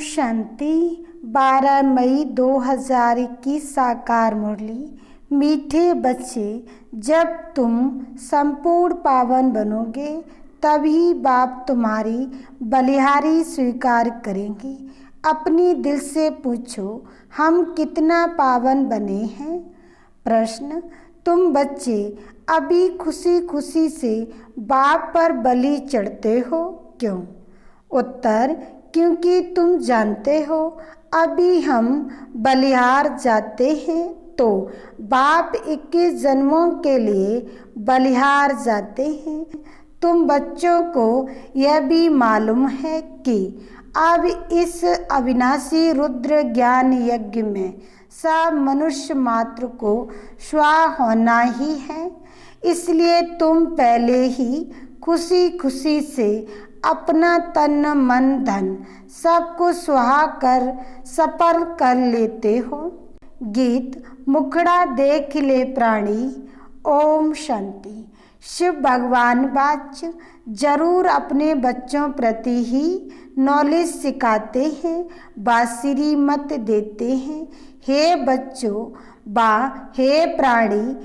शांति। 12 मई 2021 साकार मुरली। मीठे बच्चे, जब तुम संपूर्ण पावन बनोगे तभी बाप तुम्हारी बलिहारी स्वीकार करेंगे। अपनी दिल से पूछो, हम कितना पावन बने हैं। प्रश्न, तुम बच्चे अभी खुशी खुशी से बाप पर बलि चढ़ते हो, क्यों? उत्तर, क्योंकि तुम जानते हो अभी हम बलिहार जाते हैं तो बाप 21 जन्मों के लिए बलिहार जाते हैं। तुम बच्चों को यह भी मालूम है कि अब इस अविनाशी रुद्र ज्ञान यज्ञ में सब मनुष्य मात्र को स्वाहा होना ही है। इसलिए तुम पहले ही खुशी खुशी से अपना तन मन धन सब को स्वाहा कर सफल कर लेते हो। गीत मुखड़ा देख ले प्राणी। ओम शांति। शिव भगवान वाच्य जरूर अपने बच्चों प्रति ही नॉलेज सिखाते हैं, बासिरी मत देते हैं। हे बच्चों, हे प्राणी,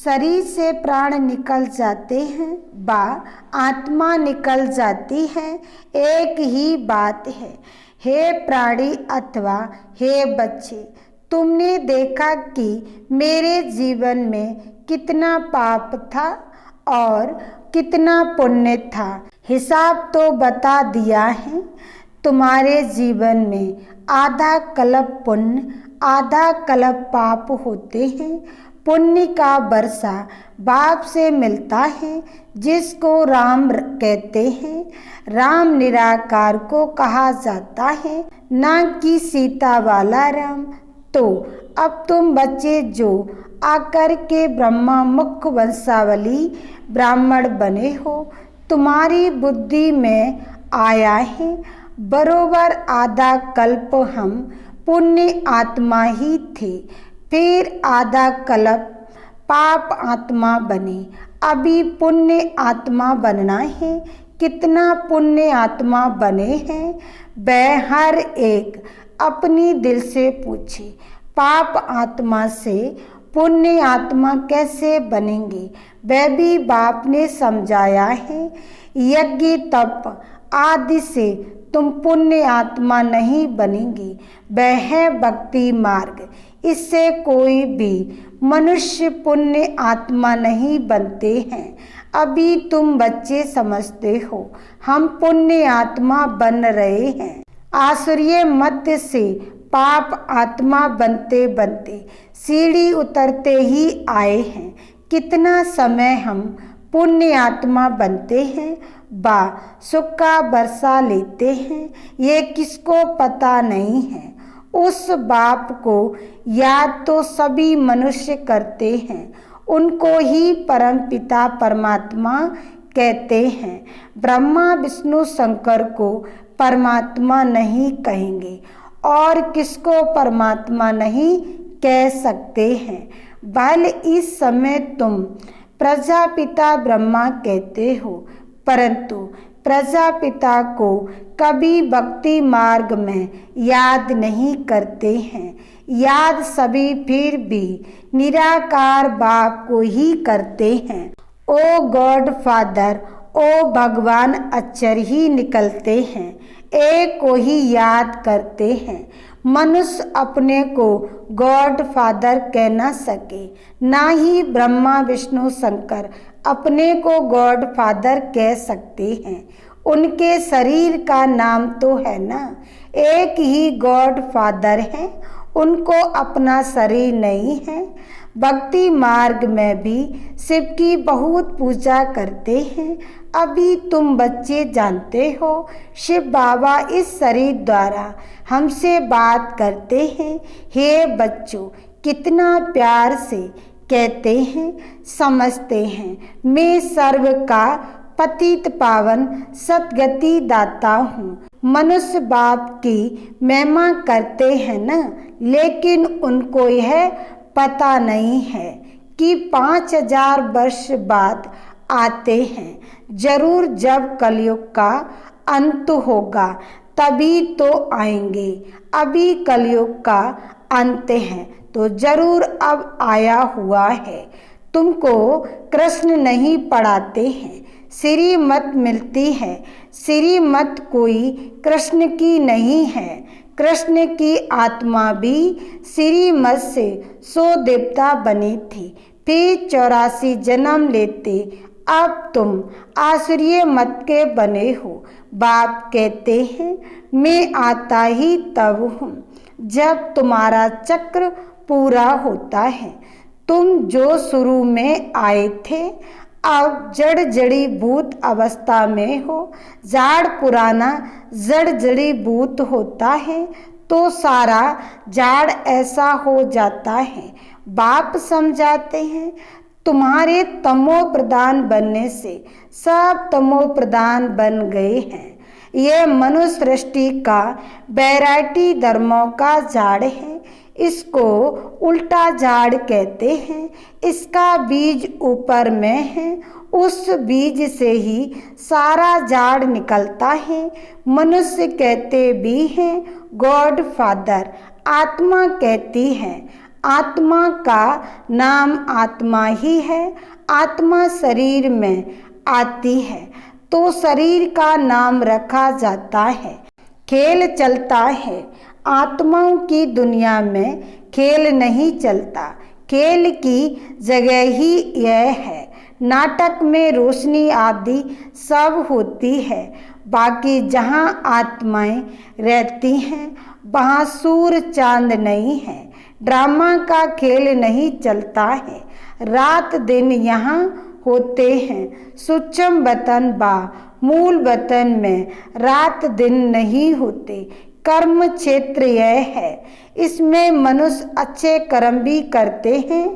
शरीर से प्राण निकल जाते हैं, आत्मा निकल जाती है, एक ही बात है। हे प्राणी अथवा हे बच्चे, तुमने देखा कि मेरे जीवन में कितना पाप था और कितना पुण्य था। हिसाब तो बता दिया है। तुम्हारे जीवन में आधा कल्प पुण्य आधा कल्प पाप होते हैं। पुण्य का वर्षा बाप से मिलता है, जिसको राम कहते हैं। राम निराकार को कहा जाता है, ना कि सीता वाला राम। तो अब तुम बच्चे जो आकर के ब्रह्मा मुख वंशावली ब्राह्मण बने हो, तुम्हारी बुद्धि में आया है बरोबर आधा कल्प हम पुण्य आत्मा ही थे, फिर आधा कल्प पाप आत्मा बने। अभी पुण्य आत्मा बनना है। कितना पुण्य आत्मा बने हैं वह हर एक अपनी दिल से पूछे। पाप आत्मा से पुण्य आत्मा कैसे बनेंगे वह भी बाप ने समझाया है। यज्ञ तप आदि से तुम पुण्य आत्मा नहीं बनेंगे, वह है भक्ति मार्ग। इससे कोई भी मनुष्य पुण्य आत्मा नहीं बनते हैं। अभी तुम बच्चे समझते हो हम पुण्य आत्मा बन रहे हैं। आसुरीय मध्य से पाप आत्मा बनते बनते सीढ़ी उतरते ही आए हैं। कितना समय हम पुण्य आत्मा बनते हैं, सुख का बरसा लेते हैं, ये किसको पता नहीं है। उस बाप को याद तो सभी मनुष्य करते हैं, उनको ही परम पिता परमात्मा कहते हैं। ब्रह्मा विष्णु शंकर को परमात्मा नहीं कहेंगे और किसको परमात्मा नहीं कह सकते हैं। भले इस समय तुम प्रजापिता ब्रह्मा कहते हो, परंतु प्रजापिता को कभी भक्ति मार्ग में याद नहीं करते हैं। याद सभी फिर भी निराकार बाप को ही करते हैं। ओ गॉड फादर, ओ भगवान अक्षर ही निकलते हैं, एक को ही याद करते हैं। मनुष्य अपने को गॉड फादर कह ना सके, ना ही ब्रह्मा विष्णु शंकर अपने को गॉड फादर कह सकते हैं। उनके शरीर का नाम तो है ना, एक ही गॉड फादर है, उनको अपना शरीर नहीं है। भक्ति मार्ग में भी शिव की बहुत पूजा करते हैं। अभी तुम बच्चे जानते हो शिव बाबा इस शरीर द्वारा हमसे बात करते हैं। हे बच्चों, कितना प्यार से कहते हैं, समझते हैं। मैं सर्व का पतित पावन सतगति दाता हूँ। मनुष्य बाप की महिमा करते हैं ना, लेकिन उनको यह पता नहीं है कि 5000 वर्ष बाद आते हैं। जरूर जब कलयुग का अंत होगा तभी तो आएंगे। अभी कलयुग का अंत है तो जरूर अब आया हुआ है। तुमको कृष्ण नहीं पढ़ाते हैं, श्रीमत मिलती है। श्रीमत कोई कृष्ण की नहीं है। कृष्ण की आत्मा भी श्रीमत से 100 देवता बनी थी, फिर 84 जन्म लेते। अब तुम आसुरीय मत के बने हो। बाप कहते हैं मैं आता ही तब हूँ जब तुम्हारा चक्र पूरा होता है। तुम जो शुरू में आए थे अब जड़ जड़ी भूत अवस्था में हो। जाड़ पुराना जड़ जड़ी भूत होता है तो सारा जाड़ ऐसा हो जाता है। बाप समझाते हैं तुम्हारे तमो प्रधान बनने से सब तमो प्रधान बन गए हैं। यह मनुष्य सृष्टि का वैरायटी धर्मों का झाड़ है। इसको उल्टा झाड़ कहते हैं। इसका बीज ऊपर में है, उस बीज से ही सारा झाड़ निकलता है। मनुष्य कहते भी हैं गॉड फादर, आत्मा कहती है। आत्मा का नाम आत्मा ही है। आत्मा शरीर में आती है तो शरीर का नाम रखा जाता है। खेल चलता है, आत्माओं की दुनिया में खेल नहीं चलता। खेल की जगह ही यह है। नाटक में रोशनी आदि सब होती है, बाकी जहाँ आत्माएं रहती हैं वहाँ सूर्य चांद नहीं है। ड्रामा का खेल नहीं चलता है। रात दिन यहाँ होते हैं। सूक्ष्म वतन बा मूल वतन में रात दिन नहीं होते। कर्म क्षेत्र यह है, इसमें मनुष्य अच्छे कर्म भी करते हैं,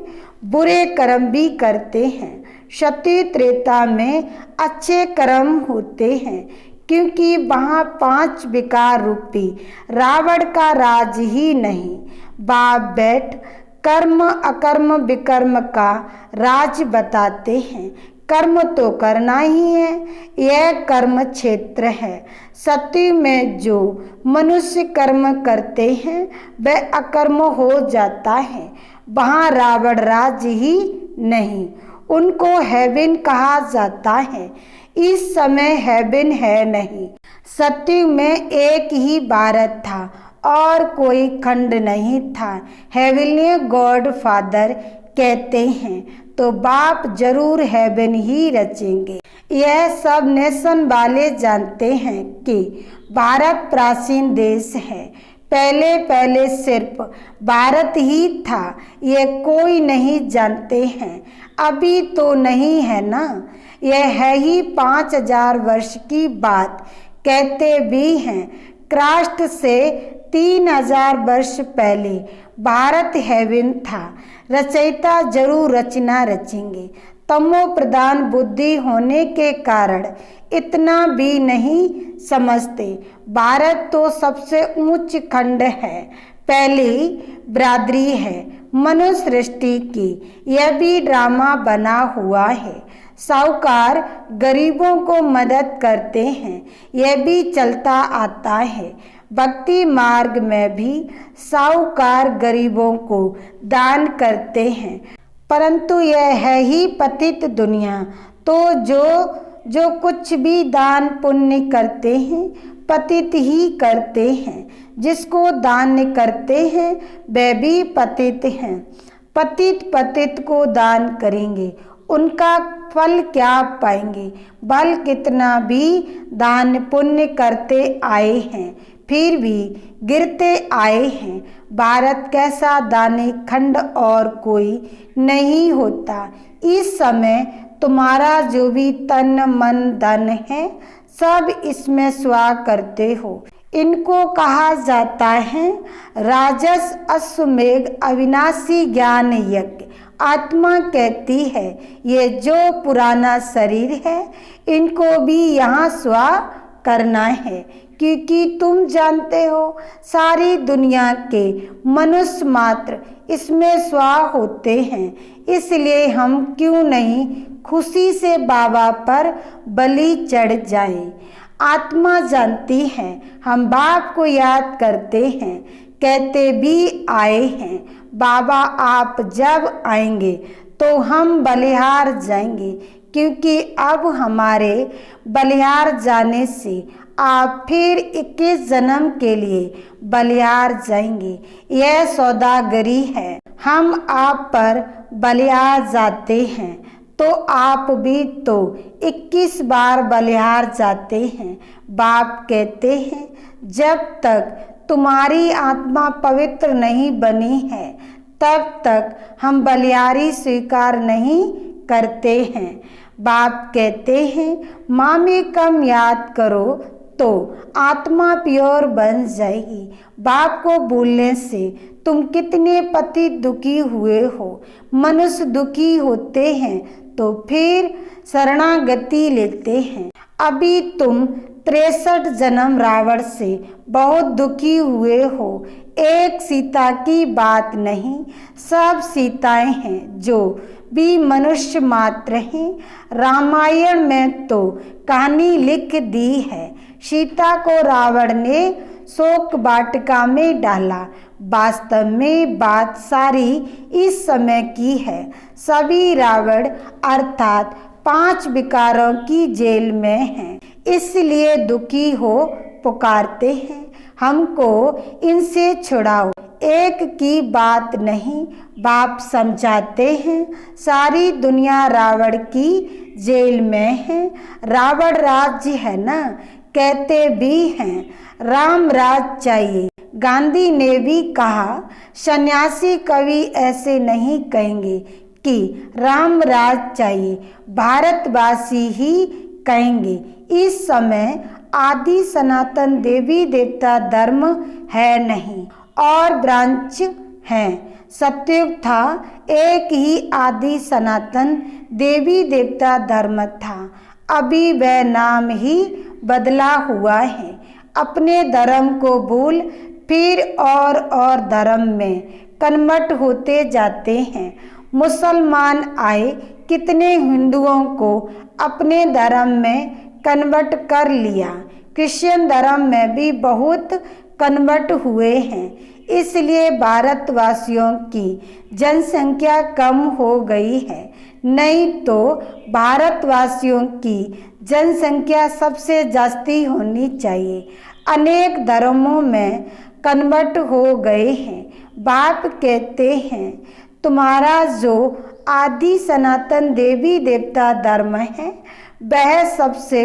बुरे कर्म भी करते हैं। सती त्रेता में अच्छे कर्म होते हैं क्योंकि वहाँ 5 विकार रूपी रावण का राज ही नहीं। बाप बैठ कर्म अकर्म विकर्म का राज बताते हैं। कर्म तो करना ही है, यह कर्म क्षेत्र है। सत्य में जो मनुष्य कर्म करते हैं वह अकर्म हो जाता है। वहाँ रावण राज ही नहीं, उनको हेवन कहा जाता है। इस समय हेवन है नहीं। सत्य में एक ही भारत था और कोई खंड नहीं था। हेवनली गॉड फादर कहते हैं तो बाप जरूर हेवन ही रचेंगे। यह सब नेशन वाले जानते हैं कि भारत प्राचीन देश है। पहले पहले सिर्फ भारत ही था, ये कोई नहीं जानते हैं। अभी तो नहीं है ना, यह है ही 5000 वर्ष की बात। कहते भी हैं क्रास्ट से 3000 वर्ष पहले भारत हेवन था। रचयिता जरूर रचना रचेंगे। तमो प्रधान बुद्धि होने के कारण इतना भी नहीं समझते। भारत तो सबसे ऊंच खंड है, पहली बिरादरी है मनुष्य सृष्टि की। यह भी ड्रामा बना हुआ है। साहूकार गरीबों को मदद करते हैं, यह भी चलता आता है। भक्ति मार्ग में भी साहूकार गरीबों को दान करते हैं, परंतु यह है ही पतित दुनिया। तो जो कुछ भी दान पुण्य करते हैं पतित ही करते हैं। जिसको दान करते हैं वह भी पतित हैं। पतित को दान करेंगे, उनका फल क्या पाएंगे। बल कितना भी दान पुण्य करते आए हैं फिर भी गिरते आए हैं। भारत कैसा दानी खंड और कोई नहीं होता। इस समय तुम्हारा जो भी तन मन धन है सब इसमें स्वा करते हो। इनको कहा जाता है राजस अश्वमेघ अविनाशी ज्ञान यज्ञ। आत्मा कहती है ये जो पुराना शरीर है इनको भी यहाँ स्वा करना है, क्योंकि तुम जानते हो सारी दुनिया के मनुष्य मात्र इसमें स्वा होते हैं। इसलिए हम क्यों नहीं खुशी से बाबा पर बलि चढ़ जाएं। आत्मा जानती है हम बाप को याद करते हैं, कहते भी आए हैं बाबा आप जब आएंगे तो हम बलिहार जाएंगे, क्योंकि अब हमारे बलिहार जाने से आप फिर 21 जन्म के लिए बलिहार जाएंगे। यह सौदागरी है। हम आप पर बलिहार जाते हैं तो आप भी तो 21 बार बलिहार जाते हैं। बाप कहते हैं जब तक तुम्हारी आत्मा पवित्र नहीं बनी है तब तक हम बलिहारी स्वीकार नहीं करते हैं। बाप कहते हैं माँ में कम याद करो तो आत्मा प्योर बन जाएगी। बाप को भूलने से तुम कितने पति दुखी हुए हो। मनुष्य दुखी होते हैं तो फिर शरणागति लेते हैं। अभी तुम 63 जन्म रावण से बहुत दुखी हुए हो। एक सीता की बात नहीं, सब सीताएं हैं जो भी मनुष्य मात्र हैं। रामायण में तो कहानी लिख दी है, सीता को रावण ने शोक वाटिका में डाला। वास्तव में बात सारी इस समय की है। सभी रावण अर्थात 5 विकारों की जेल में हैं, इसलिए दुखी हो पुकारते हैं हमको इनसे छुड़ाओ। एक की बात नहीं, बाप समझाते हैं सारी दुनिया रावण की जेल में है। रावण राज्य है ना, कहते भी हैं राम राज चाहिए। गांधी ने भी कहा, सन्यासी कवि ऐसे नहीं कहेंगे कि राम राज चाहिए, भारतवासी ही कहेंगे। इस समय आदि सनातन देवी देवता धर्म है नहीं और ब्रांच हैं। सतयुग था, एक ही आदि सनातन देवी देवता धर्म था। अभी वह नाम ही बदला हुआ है। अपने धर्म को भूल फिर और धर्म में कन्वर्ट होते जाते हैं। मुसलमान आए, कितने हिंदुओं को अपने धर्म में कन्वर्ट कर लिया। क्रिश्चियन धर्म में भी बहुत कन्वर्ट हुए हैं, इसलिए भारतवासियों की जनसंख्या कम हो गई है। नहीं तो भारतवासियों की जनसंख्या सबसे जास्ती होनी चाहिए। अनेक धर्मों में कन्वर्ट हो गए हैं। बाप कहते हैं तुम्हारा जो आदि सनातन देवी देवता धर्म है वह सबसे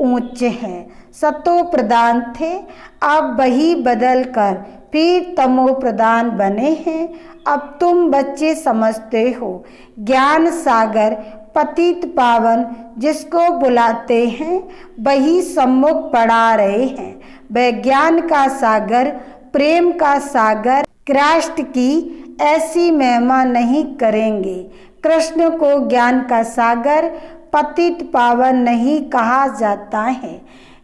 ऊंच है। सतो प्रधान थे, अब वही बदल कर फिर तमो प्रधान बने हैं। अब तुम बच्चे समझते हो ज्ञान सागर पतित पावन जिसको बुलाते हैं वही सम्मुख पढ़ा रहे हैं। वह ज्ञान का सागर, प्रेम का सागर, कृष्ण की ऐसी महिमा नहीं करेंगे। कृष्ण को ज्ञान का सागर पतित पावन नहीं कहा जाता है।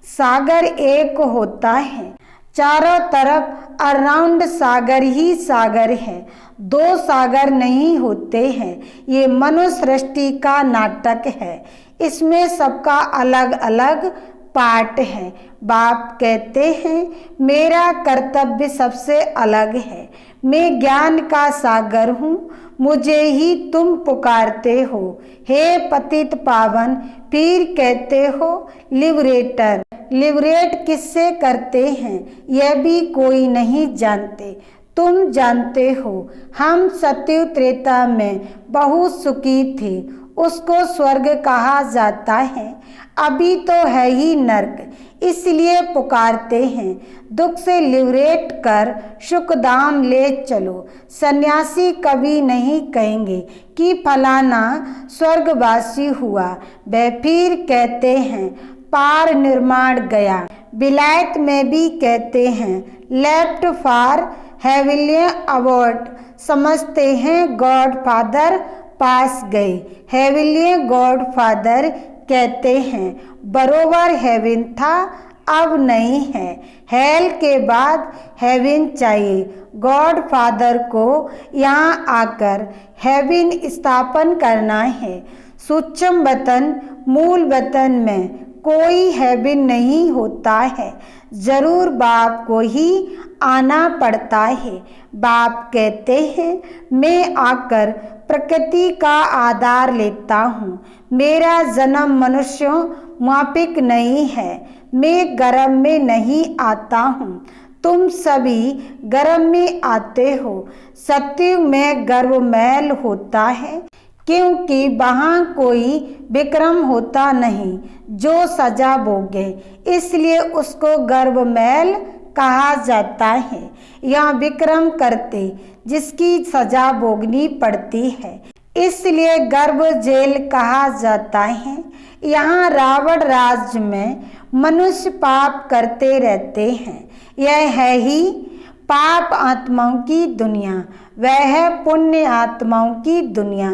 सागर एक होता है, चारों तरफ अराउंड सागर ही सागर है, 2 सागर नहीं होते हैं। ये मनुष्य सृष्टि का नाटक है, इसमें सबका अलग अलग पार्ट है। बाप कहते हैं मेरा कर्तव्य सबसे अलग है। मैं ज्ञान का सागर हूँ, मुझे ही तुम पुकारते हो हे पतित पावन। फिर कहते हो लिबरेटर। लिबरेट किससे करते हैं यह भी कोई नहीं जानते, तुम जानते हो। हम सत्ययुग त्रेता में बहुत सुखी थे, उसको स्वर्ग कहा जाता है। अभी तो है ही नर्क, इसलिए पुकारते हैं दुख से लिबरेट कर सुख धाम ले चलो। सन्यासी कभी नहीं कहेंगे कि फलाना स्वर्गवासी हुआ, वह फिर कहते हैं पार निर्माण गया। विलायत में भी कहते हैं लेफ्ट फॉर हेवनली अवार्ड, समझते हैं गॉड फादर पास गए। हेवनली गॉड फादर कहते हैं बरोबर हेवन था, अब नहीं है। हेल के बाद हेवन चाहिए। गॉड फादर को यहाँ आकर हेवन स्थापन करना है। सूक्ष्म वतन मूल वतन में कोई हैबिन नहीं होता है, जरूर बाप को ही आना पड़ता है। बाप कहते हैं मैं आकर प्रकृति का आधार लेता हूँ, मेरा जन्म मनुष्यों मापिक नहीं है, मैं गर्भ में नहीं आता हूँ, तुम सभी गर्भ में आते हो। सत्युग में गर्भ मैल होता है, क्योंकि वहाँ कोई विक्रम होता नहीं जो सजा भोगे, इसलिए उसको गर्भ मैल कहा जाता है। यहाँ विक्रम करते जिसकी सजा भोगनी पड़ती है, इसलिए गर्भ जेल कहा जाता है। यहाँ रावण राज्य में मनुष्य पाप करते रहते हैं, यह है ही पाप आत्माओं की दुनिया, वह है पुण्य आत्माओं की दुनिया।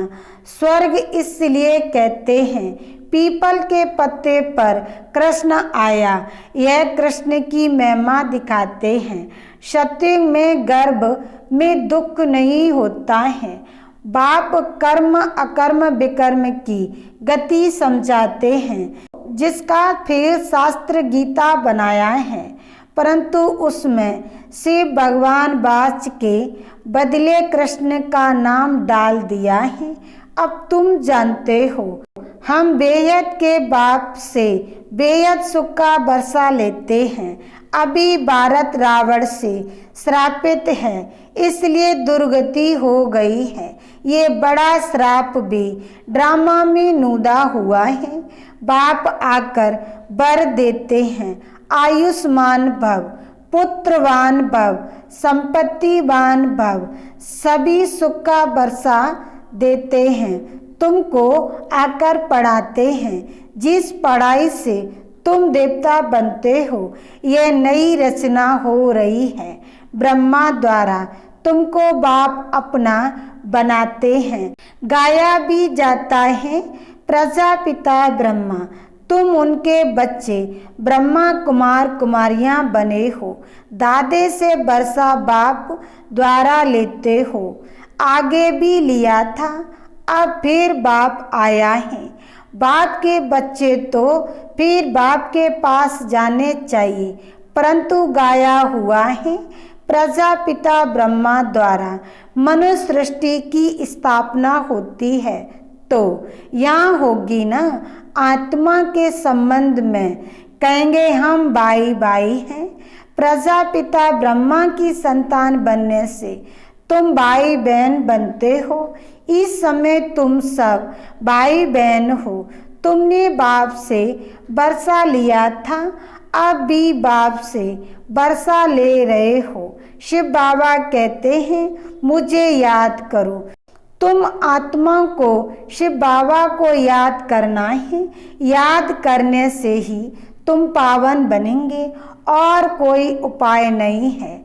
स्वर्ग इसलिए कहते हैं पीपल के पत्ते पर कृष्ण आया, यह कृष्ण की महिमा दिखाते हैं। सत्युग में गर्भ में दुख नहीं होता है। बाप कर्म अकर्म विकर्म की गति समझाते हैं, जिसका फिर शास्त्र गीता बनाया है, परंतु उसमें शिव भगवान वाच के बदले कृष्ण का नाम डाल दिया है। अब तुम जानते हो हम बेहद के बाप से बेहद सुख का बरसा लेते हैं। अभी भारत रावण से श्रापित है, इसलिए दुर्गति हो गई है। ये बड़ा श्राप भी ड्रामा में नुदा हुआ है। बाप आकर वर देते हैं, आयुष्मान भव, पुत्रवान भव, संपत्तिवान भव, सभी सुख का बरसा देते हैं। तुमको आकर पढ़ाते हैं, जिस पढ़ाई से तुम देवता बनते हो, यह नई रचना हो रही है। ब्रह्मा द्वारा तुमको बाप अपना बनाते हैं। गाया भी जाता है प्रजापिता ब्रह्मा, तुम उनके बच्चे ब्रह्मा कुमार कुमारियां बने हो। दादे से बरसा बाप द्वारा लेते हो, आगे भी लिया था, अब फिर बाप आया है। बाप के बच्चे तो फिर बाप के पास जाने चाहिए, परंतु गाया हुआ है प्रजापिता ब्रह्मा द्वारा मनुष्य सृष्टि की स्थापना होती है, तो यहाँ होगी ना आत्मा के संबंध में कहेंगे हम भाई भाई हैं। प्रजापिता ब्रह्मा की संतान बनने से तुम भाई बहन बनते हो। इस समय तुम सब भाई बहन हो। तुमने बाप से बरसा लिया था, अब भी बाप से बरसा ले रहे हो। शिव बाबा कहते हैं मुझे याद करो। तुम आत्मा को शिव बाबा को याद करना है, याद करने से ही तुम पावन बनेंगे और कोई उपाय नहीं है।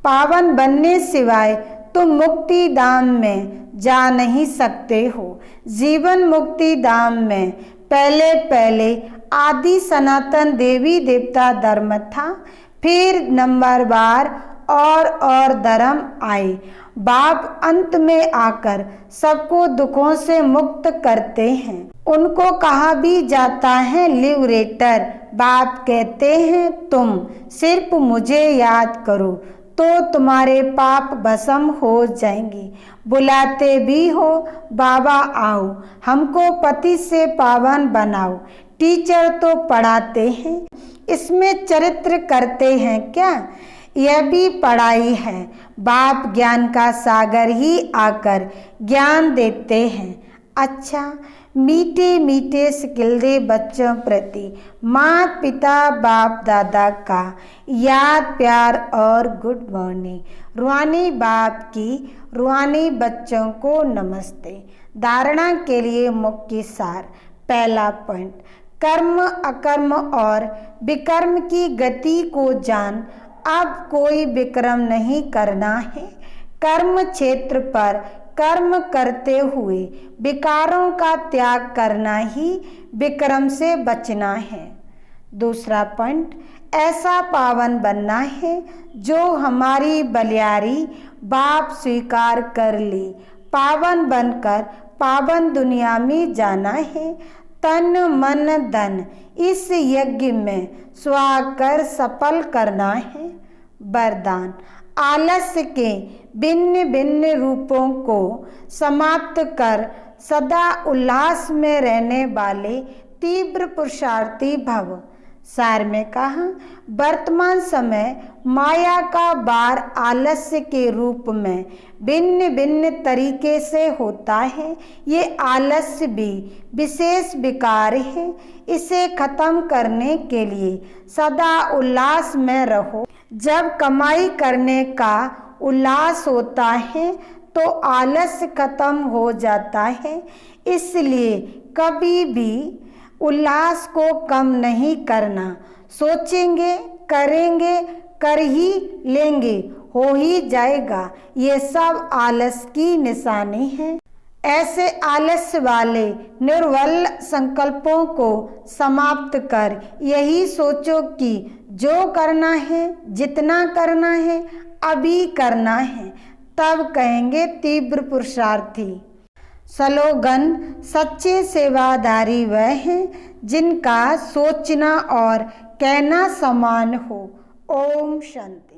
पावन बनने सिवाय तुम मुक्ति धाम में जा नहीं सकते हो। जीवन मुक्ति धाम में पहले पहले आदि सनातन देवी देवता धर्म था, फिर नंबरवार और धर्म आए। बाप अंत में आकर सबको दुखों से मुक्त करते हैं। उनको कहा भी जाता है लिबरेटर। बाप कहते हैं तुम सिर्फ मुझे याद करो तो तुम्हारे पाप भस्म हो जाएंगे। बुलाते भी हो बाबा आओ, हमको पति से पावन बनाओ। टीचर तो पढ़ाते हैं, इसमें चरित्र करते हैं क्या? यह भी पढ़ाई है। बाप ज्ञान का सागर ही आकर ज्ञान देते हैं। अच्छा, मीठे मीठे सिकिलदे बच्चों प्रति माता पिता बाप दादा का याद प्यार और गुड मॉर्निंग। रूहानी बाप की रूहानी बच्चों को नमस्ते। धारणा के लिए मुख्य सार। पहला पॉइंट, कर्म अकर्म और विकर्म की गति को जान। अब कोई विक्रम नहीं करना है। कर्म क्षेत्र पर कर्म करते हुए विकारों का त्याग करना ही विक्रम से बचना है। दूसरा पॉइंट, ऐसा पावन बनना है जो हमारी बलियारी बाप स्वीकार कर ले। पावन बनकर पावन दुनिया में जाना है, तन मन धन इस यज्ञ में स्वाकर सफल करना है। वरदान, आलस्य के भिन्न भिन्न रूपों को समाप्त कर सदा उल्लास में रहने वाले तीव्र पुरुषार्थी भव। सार में कहा, वर्तमान समय माया का वार आलस्य के रूप में भिन्न भिन्न तरीके से होता है। ये आलस्य भी विशेष विकार है। इसे खत्म करने के लिए सदा उल्लास में रहो। जब कमाई करने का उल्लास होता है तो आलस्य खत्म हो जाता है। इसलिए कभी भी उल्लास को कम नहीं करना। सोचेंगे, करेंगे, कर ही लेंगे, हो ही जाएगा, ये सब आलस की निशानी है। ऐसे आलस्य वाले निर्बल संकल्पों को समाप्त कर यही सोचो कि जो करना है, जितना करना है, अभी करना है, तब कहेंगे तीव्र पुरुषार्थी। स्लोगन, सच्चे सेवाधारी वह हैं जिनका सोचना और कहना समान हो। ओम शांति।